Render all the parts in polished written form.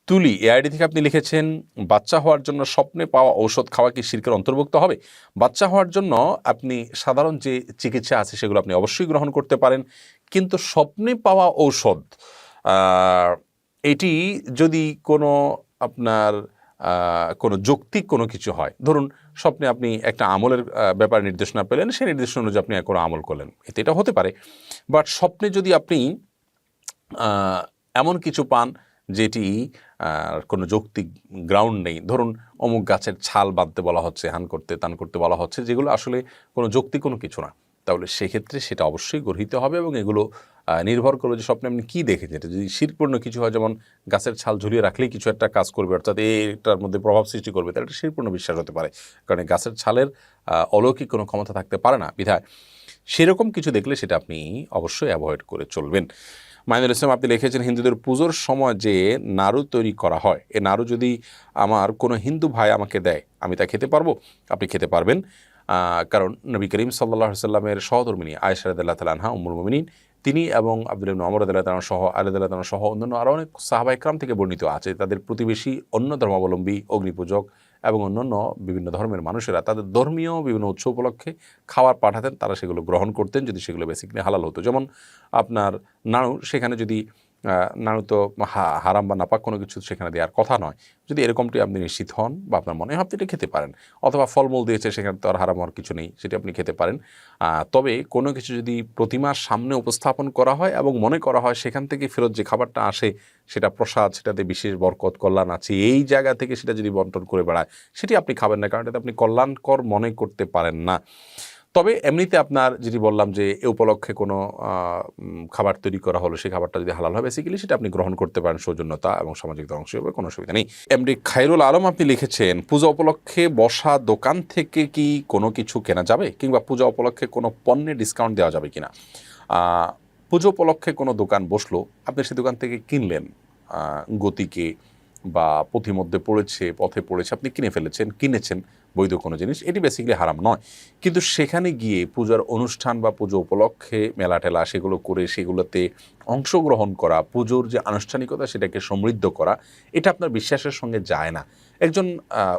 তুলি এআইডি থেকে আপনি লিখেছেন, বাচ্চা হওয়ার জন্য স্বপ্নে পাওয়া ঔষধ খাওয়া কি শিরকের অন্তর্ভুক্ত হবে? বাচ্চা হওয়ার জন্য আপনি সাধারণ যে চিকিৎসা আছে সেগুলো আপনি অবশ্যই গ্রহণ করতে পারেন, কিন্তু স্বপ্নে পাওয়া ঔষধ এটি যদি কোনো আপনার কোনো যৌক্তিক কোনো কিছু হয়, ধরুন স্বপ্নে আপনি একটা আমলের ব্যাপারে নির্দেশনা পেলেন, সেই নির্দেশনা অনুযায়ী আপনি কোনো আমল করলেন, এতে এটা হতে পারে। বাট স্বপ্নে যদি আপনি এমন কিছু পান যেটি কোনো যৌক্তিক গ্রাউন্ড নেই, ধরুন অমুক গাছের ছাল বাঁধতে বলা হচ্ছে, হান করতে তান করতে বলা হচ্ছে, যেগুলো আসলে কোনো যৌক্তিক কোনো কিছু না, তাহলে সেক্ষেত্রে সেটা অবশ্যই গর্হিত হবে। এবং এগুলো নির্ভর করবে যে স্বপ্নে আপনি কী দেখেছেন। এটা যদি শিরপূর্ণ কিছু হয়, যেমন গাছের ছাল ঝুলিয়ে রাখলেই কিছু একটা কাজ করবে, অর্থাৎ এটার মধ্যে প্রভাব সৃষ্টি করবে, তাহলে এটা শিরপূর্ণ বিশ্বাস হতে পারে, কারণ গাছের ছালের অলৌকিক কোনো ক্ষমতা থাকতে পারে না, বিধায় সেরকম কিছু দেখলে সেটা আপনি অবশ্যই অ্যাভয়েড করে চলবেন। মাইনুল ইসলাম আপনি লিখেছেন, হিন্দুদের পুজোর সময় যে নাড়ু তৈরি করা হয়, এ নাড়ু যদি আমার কোনো হিন্দু ভাই আমাকে দেয়, আমি তা খেতে পারবো? আপনি খেতে পারবেন, কারণ নবী করিম সাল্লাল্লাহু আলাইহি সাল্লামের সহধর্মিনী আয়েশা রাদিয়াল্লাহু তাআলা আনহা উম্মুল মুমিনিন, তিনি এবং আব্দুল্লাহ ইবনে ওমর রাদিয়াল্লাহু তাআলা সহ আলী রাদিয়াল্লাহু তাআলা সহ অন্যান্য আরও অনেক সাহাবা ইকরাম থেকে বর্ণিত আছে, তাদের প্রতিবেশী অন্য ধর্মাবলম্বী, অগ্নিপূজক এবং অন্যান্য বিভিন্ন ধর্মের মানুষেরা তাদের ধর্মীয় বিভিন্ন উৎসব উপলক্ষে খাবার পাঠাতেন, তারা সেগুলো গ্রহণ করতেন যদি সেগুলো বেসিক্যালি হালাল হতো। যেমন আপনার নাড়ু, সেখানে যদি নাড়ু তো হারাম বা নাপাক কোনো কিছু সেখানে দেওয়ার কথা নয়, যদি এরকমটি আপনি নিশ্চিত হন বা আপনার মনে হয় আপনি এটা খেতে পারেন, অথবা ফলমূল দিয়েছে সেখানে তো আর হারাম হওয়ার কিছু নেই, সেটি আপনি খেতে পারেন। তবে কোনো কিছু যদি প্রতিমার সামনে উপস্থাপন করা হয় এবং মনে করা হয় সেখান থেকে ফেরত যে খাবারটা আসে সেটা প্রসাদ, সেটাতে বিশেষ বরকত কল্যাণ আছে, এই জায়গা থেকে সেটা যদি বন্টন করে বেড়ায়, সেটি আপনি খাবেন না, কারণ এটাতে আপনি কল্যাণকর মনে করতে পারেন না। তবে এমনিতে আপনার যেটি বললাম যে এ উপলক্ষে কোনো খাবার তৈরি করা হলো, সেই খাবারটা যদি হালাল হয় বেসিক্যালি সেটা আপনি গ্রহণ করতে পারেন সৌজন্যতা এবং সামাজিকতা অংশ হিসেবে, কোনো অসুবিধা নেই। এমডি খায়রুল আলম আপনি লিখেছেন, পূজা উপলক্ষে বসা দোকান থেকে কি কোনো কিছু কেনা যাবে, কিংবা পূজা উপলক্ষে কোনো পণ্যে ডিসকাউন্ট দেওয়া যাবে কিনা? পুজো উপলক্ষে কোনো দোকান বসলো, আপনি সেই দোকান থেকে কিনলেন, গতিকে বা পথিমধ্যে পড়েছে, পথে পড়েছে, আপনি কিনেছেন বৈধ কোনো জিনিস, এটি বেসিক্যালি হারাম নয়। কিন্তু সেখানে গিয়ে পূজার অনুষ্ঠান বা পুজো উপলক্ষে মেলা টেলা সেগুলো করে সেগুলোতে অংশগ্রহণ করা, পুজোর যে আনুষ্ঠানিকতা সেটাকে সমৃদ্ধ করা, এটা আপনার বিশ্বাসের সঙ্গে যায় না। একজন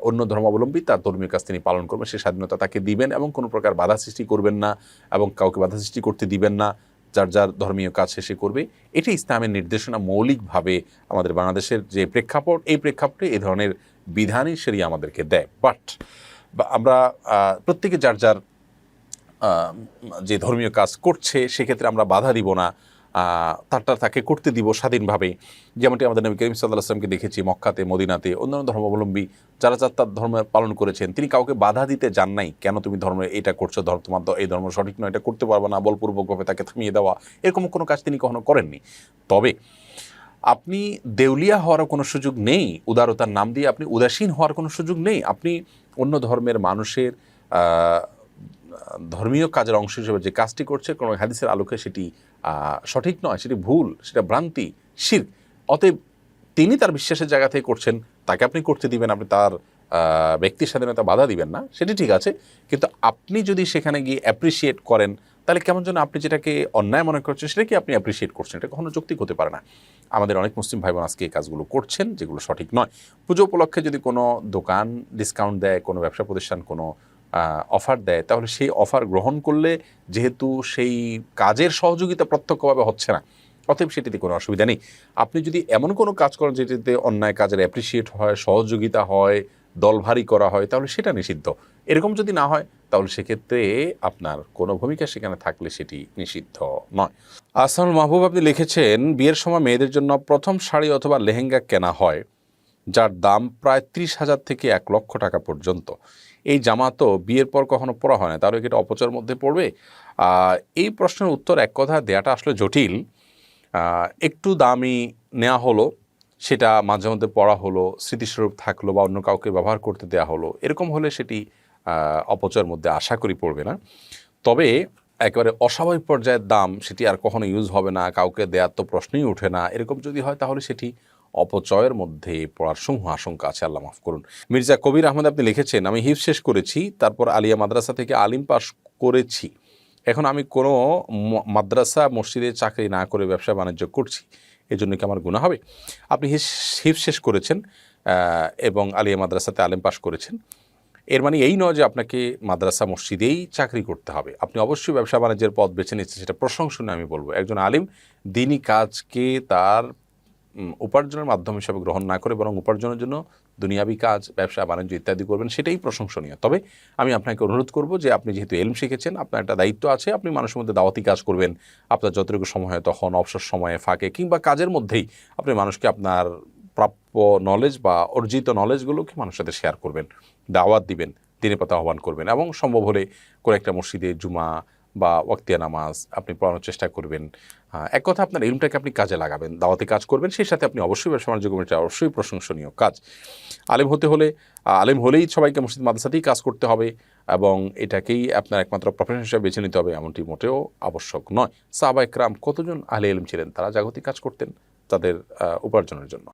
অন্য ধর্মাবলম্বী তার ধর্মীয় কাজ তিনি পালন করবেন, সে স্বাধীনতা তাকে দিবেন এবং কোনো প্রকার বাধা সৃষ্টি করবেন না এবং কাউকে বাধা সৃষ্টি করতে দিবেন না, যার যার ধর্মীয় কাজ শেষে করবে। এটি ইসলামের নির্দেশনা মৌলিকভাবে আমাদের বাংলাদেশের যে প্রেক্ষাপট, এই প্রেক্ষাপটে এই ধরনের বিধানই শরিয়া আমাদেরকে দেয়। বাট আমরা প্রত্যেকে যার যার যে ধর্মীয় কাজ করছে সেক্ষেত্রে আমরা বাধা দিব না, তারটা তাকে করতে দিব স্বাধীনভাবে। যেমনটি আমাদের নবী করিম সাল্লাল্লাহু আলাইহি ওয়াসাল্লামকে দেখেছি মক্কাতে, মদিনাতে, অন্যান্য ধর্মাবলম্বী যারা যার তার ধর্ম পালন করেছেন, তিনি কাউকে বাধা দিতে যান নাই, কেন তুমি ধর্মে এটা করছো, তোমার এই ধর্ম সঠিক নয়, এটা করতে পারবে না, বলপূর্বকভাবে তাকে থামিয়ে দেওয়া, এরকম কোনো কাজ তিনি কখনো করেননি। তবে আপনি দেউলিয়া হওয়ারও কোনো সুযোগ নেই, উদারতার নাম দিয়ে আপনি উদাসীন হওয়ার কোনো সুযোগ নেই। আপনি অন্য ধর্মের মানুষের ধর্মীয় কাজের অংশ হিসেবে যে কাজটি করছে, কোনো হাদিসের আলোকে সেটি সঠিক নয়, সেটি ভুল, সেটা ভ্রান্তি, শিরক। অতএব তিনি তার বিশ্বাসের জায়গা থেকে করছেন, তাকে আপনি করতে দিবেন, আপনি তার ব্যক্তি স্বাধীনতা বাধা দিবেন না, সেটি ঠিক আছে। কিন্তু আপনি যদি সেখানে গিয়ে অ্যাপ্রিসিয়েট করেন, তাহলে কেমন যেন আপনি যেটাকে অন্যায় মনে করছেন সেটাকে আপনি অ্যাপ্রিসিয়েট করছেন, এটা কখনো যৌক্তিক হতে পারে না। আমাদের অনেক মুসলিম ভাই বোন আজকে এই কাজগুলো করছেন যেগুলো সঠিক নয়। পুজো উপলক্ষে যদি কোনো দোকান ডিসকাউন্ট দেয়, কোনো ব্যবসা প্রতিষ্ঠান কোনো অফার দেয়, তাহলে সেই অফার গ্রহণ করলে যেহেতু সেই কাজের সহযোগিতা প্রত্যক্ষভাবে হচ্ছে না, অতএব সেটিতে কোনো অসুবিধা নেই। আপনি যদি এমন কোনো কাজ করেন যেটিতে অন্যায় কাজের অ্যাপ্রিসিয়েট হয়, সহযোগিতা হয়, দলভারী করা হয়, তাহলে সেটা নিষিদ্ধ। এরকম যদি না হয় তাহলে সেক্ষেত্রে আপনার কোনো ভূমিকা সেখানে থাকলে সেটি নিষিদ্ধ নয়। আহসানুল মাহবুব আপনি লিখেছেন, বিয়ের সময় মেয়েদের জন্য প্রথম শাড়ি অথবা লেহেঙ্গা কেনা হয়, যার দাম প্রায় 30,000 থেকে 1 লক্ষ টাকা পর্যন্ত। এই জামা তো বিয়ের পর কখনো পরা হয় না, তাহলে কি এটা অপচয়ের মধ্যে পড়বে? এই প্রশ্নের উত্তর এক কথা দেওয়াটা আসলে জটিল। একটু দামি নেওয়া হলো, সেটা মাঝে মধ্যে পড়া হলো, স্মৃতিস্বরূপ থাকলো বা অন্য কাউকে ব্যবহার করতে দেওয়া হলো, এরকম হলে সেটি অপচয়ের মধ্যে আশা করি পড়বে না। তবে একেবারে অস্বাভাবিক পর্যায়ের দাম, সেটি আর কখনো ইউজ হবে না, কাউকে দেওয়ার তো প্রশ্নই ওঠে না, এরকম যদি হয় তাহলে সেটি অপচয়ের মধ্যে পড়ার সমূহ আশঙ্কা আছে, আল্লাহ মাফ করুন। মির্জা কবির আহমেদ আপনি লিখেছেন, আমি হিফজ শেষ করেছি, তারপর আলিয়া মাদ্রাসা থেকে আলিম পাস করেছি, এখন আমি কোনো মাদ্রাসা মসজিদে চাকরি না করে ব্যবসা বাণিজ্য করছি, এজন্য কি আমার গুনাহ হবে? আপনি হিফজ শেষ করেছেন এবং আলিয়া মাদ্রাসাতে আলেম পাশ করেছেন, এর মানে এই নয় যে আপনাকে মাদ্রাসা মসজিদেই চাকরি করতে হবে। আপনি অবশ্যই ব্যবসা বাণিজ্যের পথ বেছে নিচ্ছেন, সেটা প্রশংসনীয় আমি বলব। একজন আলিম দিনই কাজকে তার উপার্জনের মাধ্যম হিসাবে গ্রহণ না করে বরং উপার্জনের জন্য দুনিয়াবি কাজ, ব্যবসা বাণিজ্য ইত্যাদি করবেন, সেটাই প্রশংসনীয়। তবে আমি আপনাকে অনুরোধ করব যে আপনি যেহেতু এলম শিখেছেন, আপনার একটা দায়িত্ব আছে, আপনি মানুষের মধ্যে দাওয়াতি কাজ করবেন। আপনার যতটুকু সময় হয় তখন অবসর সময়ে ফাঁকে কিংবা কাজের মধ্যেই আপনি মানুষকে আপনার প্রাপ্য নলেজ বা অর্জিত নলেজগুলোকে মানুষের সাথে শেয়ার করবেন, দাওয়াত দিবেন, দিনের পথে আহ্বান করবেন এবং সম্ভব হলে কোনো একটা মসজিদে জুমা বা ওয়াক্তিয়া নামাজ আপনি পড়ানোর চেষ্টা করবেন। এক কথা আপনার ইলমটাকে আপনি কাজে লাগাবেন, দাওয়াতে কাজ করবেন, সেই সাথে আপনি অবশ্যই ব্যবসা বাণিজ্য করবেন, এটা অবশ্যই প্রশংসনীয় কাজ। আলেম হতে হলে আলেম হলেই সবাইকে মসজিদ মাদ্রাসাতেই কাজ করতে হবে এবং এটাকেই আপনার একমাত্র প্রফেশন হিসেবে বেছে নিতে হবে, এমনটি মোটেও আবশ্যক নয়। সাহাবা একরাম কতজন আহলে ইলম ছিলেন, তারা জাগতিক কাজ করতেন তাদের উপার্জনের জন্য।